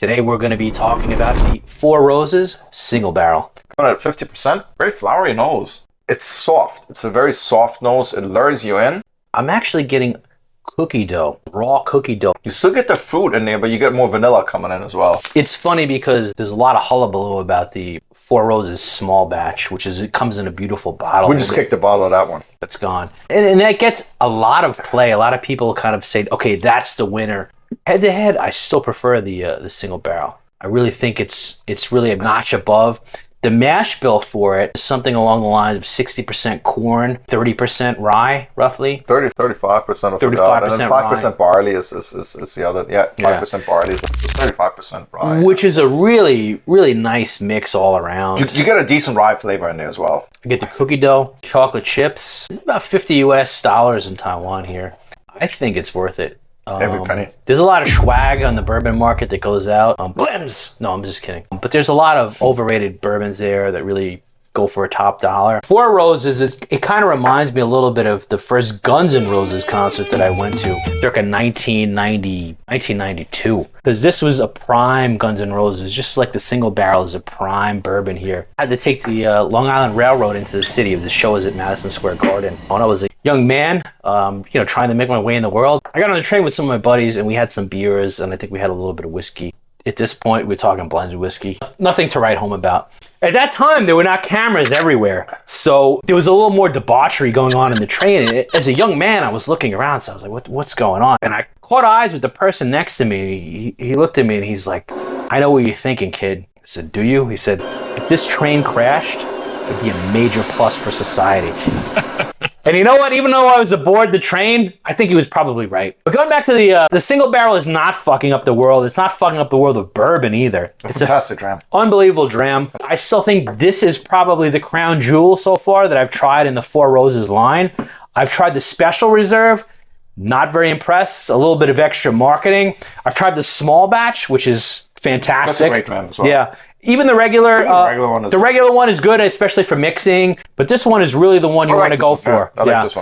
Today we're going to be talking about the Four Roses single barrel. Coming at 50%, very flowery nose. It's soft. It's a very soft nose. It lures you in. I'm actually getting cookie dough, raw cookie dough. You still get the fruit in there, but you get more vanilla coming in as well. It's funny because there's a lot of hullabaloo about the Four Roses small batch, which is, it comes in a beautiful bottle. We just kicked the bottle of that one. That's gone. And that gets a lot of play. A lot of people kind of say, okay, that's the winner. Head to head, I still prefer the single barrel. I really think it's really a notch above. The mash bill for it is something along the lines of 60% corn, 30% rye, roughly. 35% of 35% and then 5% barley is the other. Yeah, 5% barley is 35% rye. Which is a really, really nice mix all around. You get a decent rye flavor in there as well. You get the cookie dough, chocolate chips. It's about $50 US in Taiwan here. I think it's worth it. Every penny. There's a lot of swag on the bourbon market that goes out. Blims! No, I'm just kidding. But there's a lot of overrated bourbons there that really go for a top dollar. Four Roses, it kind of reminds me a little bit of the first Guns N' Roses concert that I went to, circa 1992. Because this was a prime Guns N' Roses, just like the single barrel is a prime bourbon here. I had to take the Long Island Railroad into the city. The show was at Madison Square Garden. When I was a young man, trying to make my way in the world, I got on the train with some of my buddies and we had some beers and I think we had a little bit of whiskey. At this point, we're talking blended whiskey. Nothing to write home about. At that time, there were not cameras everywhere. So there was a little more debauchery going on in the train. And as a young man, I was looking around. So I was like, what's going on? And I caught eyes with the person next to me. He looked at me and he's like, I know what you're thinking, kid. I said, do you? He said, if this train crashed, it'd be a major plus for society. And you know what? Even though I was aboard the train, I think he was probably right. But going back to the single barrel is not fucking up the world. It's not fucking up the world of bourbon either. It's a fantastic dram. Unbelievable dram. I still think this is probably the crown jewel so far that I've tried in the Four Roses line. I've tried the Special Reserve. Not very impressed. A little bit of extra marketing. I've tried the small batch, which is fantastic. That's a great dram as well. Yeah. Even the regular one is good, especially for mixing. But this one is really the one you want to go for. I like this one.